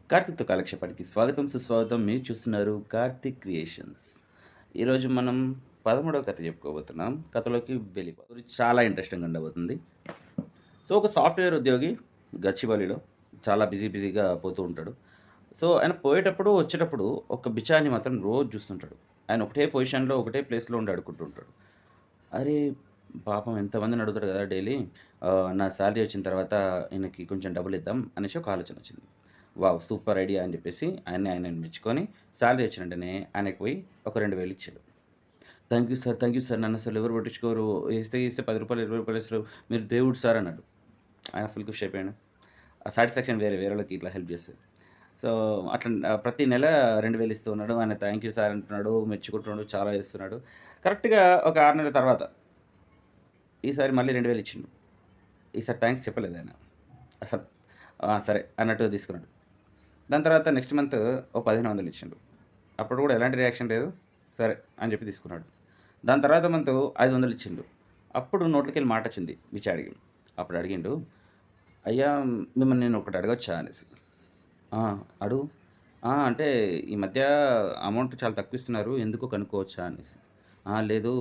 కార్తీక్‌తో కాలక్షేపానికి స్వాగతం, సుస్వాగతం. మీరు చూస్తున్నారు కార్తీక్ క్రియేషన్స్. ఈరోజు మనం 13వ కథ చెప్పుకోబోతున్నాం. కథలోకి వెళ్ళిపోదాం. చాలా ఇంట్రెస్టింగ్‌గా ఉండబోతుంది. సో, ఒక సాఫ్ట్‌వేర్ ఉద్యోగి గచ్చిబౌలిలో చాలా బిజీగా పోతూ ఉంటాడు. సో, ఆయన పోయేటప్పుడు, వచ్చేటప్పుడు ఒక బిచాని మాత్రం రోజు చూస్తుంటాడు. ఆయన ఒకటే పొజిషన్‌లో, ఒకటే ప్లేస్‌లో ఉండి అడుక్కుంటూ ఉంటాడు. అరే! పాపం ఎంతమందిని అడుగుతాడు కదా డైలీ. నా సాలరీ వచ్చిన తర్వాత ఈయనకి కొంచెం డబ్బులిద్దాం అనేసి ఒక ఆలోచన వచ్చింది. వావ్! సూపర్ ఐడియా అని చెప్పేసి ఆయనని మెచ్చుకొని సాలరీ వచ్చిన వెంటనే ఆయనకి పోయి ఒక 2000 ఇచ్చాడు. Thank you sir. నన్నసలు ఎవరు పట్టించుకోరు. ఇస్తే రూ. 10, రూ. 20 ఇస్తారు. మీరు దేవుడు సార్ అన్నాడు. ఆయన ఫుల్ ఖుషి అయిపోయాడు. ఆ సాటిస్ఫాక్షన్ వేరోళ్ళకి ఇట్లా హెల్ప్ చేస్తే. సో, అట్లా ప్రతి నెల 2000 ఇస్తూ ఉన్నాడు. ఆయన థాంక్ యూ సార్ అంటున్నాడు. మెచ్చుకుంటున్నాడు. చాలా చేస్తున్నాడు. కరెక్ట్‌గా ఒక 6 నెలల తర్వాత ఈసారి మళ్ళీ 2000 ఇచ్చిండు. ఈసారి థాంక్స్ చెప్పలేదు ఆయన. అసలు సరే అన్నట్టుగా తీసుకున్నాడు. దాని తర్వాత నెక్స్ట్ మంత్ ఓ 1500 ఇచ్చిండు. అప్పుడు కూడా ఎలాంటి రియాక్షన్ లేదు. సరే అని చెప్పి తీసుకున్నాడు. దాని తర్వాత మంత్ 500 ఇచ్చిండు. అప్పుడు నోట్లోకెళ్ళి మాటొచ్చింది బిచాడికి. అప్పుడు అడిగిండు, "అయ్యా మిమ్మల్ని నేను ఒకటి అడగొచ్చా?" అనేసి. "ఆ! అడుగు." అంటే ఈ మధ్య అమౌంట్ చాలా తక్కువ ఇస్తున్నారు. ఎందుకో కనుక్కోవచ్చా?" అనేసి. లేదు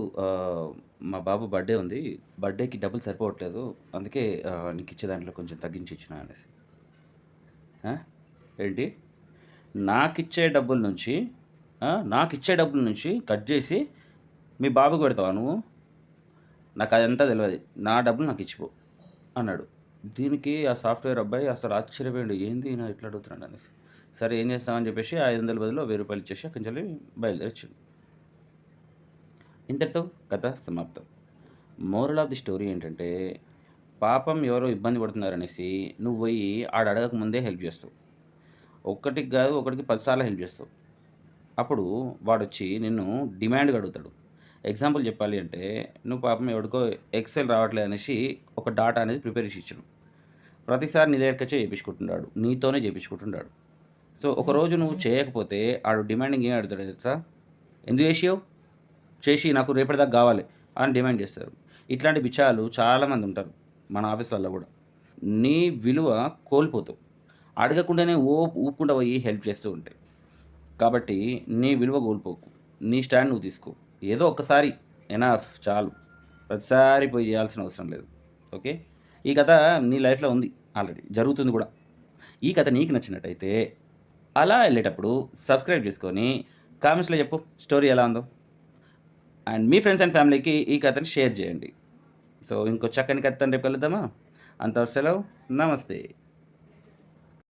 మా బాబు బర్త్‌డే ఉంది. బర్త్‌డేకి డబ్బులు సరిపోవట్లేదు. అందుకే నీకిచ్చే దాంట్లో కొంచెం తగ్గించి ఇచ్చినా" అనేసి. ఆ! ఏంటి? నాకిచ్చే డబ్బుల నుంచి నాకిచ్చే డబ్బుల నుంచి కట్ జేసి మీ బాబుకి పెడతావా నువ్వు? నాకదంతా తెలవది. నా డబ్బులు నాకిచ్చిపో అన్నాడు. దీనికి ఆ సాఫ్ట్‌వేర్ అబ్బాయి అసలు ఆశ్చర్యపోయిండు. ఏంది ఈయన ఇట్లా అడుగుతున్నాడనేసి. సరే ఏం చేస్తామని చెప్పేసి ఆ 500 బదులు రూ. 1000 ఇచ్చేసి అక్కడి నుంచెల్లి బయలుదేరొచ్చిండు. ఇంతటితో కథ సమాప్తం. మోరల్ ఆఫ్ ది స్టోరీ ఏంటంటే, పాపం ఎవరో ఇబ్బంది పడుతున్నారనేసి నువ్వు పోయి ఆడడగక ముందే హెల్ప్ చేస్తావు. ఒక్కటికి గాదు, ఒకటికి 10 సార్లు హెల్ప్ చేస్తావు. అప్పుడు వాడొచ్చి నిన్ను డిమాండ్‌గా అడుగుతాడు. ఎగ్జాంపుల్ చెప్పాలి అంటే, నువ్వు పాపం ఎవడికో ఎక్సెల్ రావట్లేదు అనేసి ఒక డాటా అనేది ప్రిపేర్ చేసి ఇచ్చినవు. ప్రతిసారి నీ దగ్గరకొచ్చే చేపించుకుంటున్నాడు. నీతోనే చేపించుకుంటున్నాడు. సో, ఒకరోజు నువ్వు చేయకపోతే ఆడు డిమాండింగ్ ఏం అడుగుతాడో తెలుసా? "ఎందుకు చేసియవు? చేసి నాకు రేపటిదాకా గావాలి" అని డిమాండ్ చేస్తారు. ఇట్లాంటి బిచాలు చాలామంది ఉంటారు మన ఆఫీస్‌లల్లో గూడా. నీ విలువ కోల్పోతావు. అడగకుండానే ఊపుకుంటా పోయి హెల్ప్ చేస్తూ ఉంటే. కాబట్టి నీ విలువ కోల్పోకు. నీ స్టాండ్ నువ్వు తీసుకో. ఏదో ఒక్కసారి ఎనఫ్ చాలు. ప్రతిసారి పోయి చేయాల్సిన అవసరం లేదు. ఓకే. ఈ కథ నీ లైఫ్‌లో ఉంది ఆల్రెడీ. జరుగుతుంది కూడా. ఈ కథ నీకు నచ్చినట్టయితే అలా ఎళ్ళేటప్పుడు సబ్స్క్రైబ్ చేసుకొని కామెంట్స్‌లో చెప్పు స్టోరీ ఎలా ఉందో. అండ్ మీ ఫ్రెండ్స్ అండ్ ఫ్యామిలీకి ఈ కథని షేర్ చేయండి. సో, ఇంకో చక్కని కథతోని రేపు కలుద్దామా? అంతవరకు సెలవు. నమస్తే.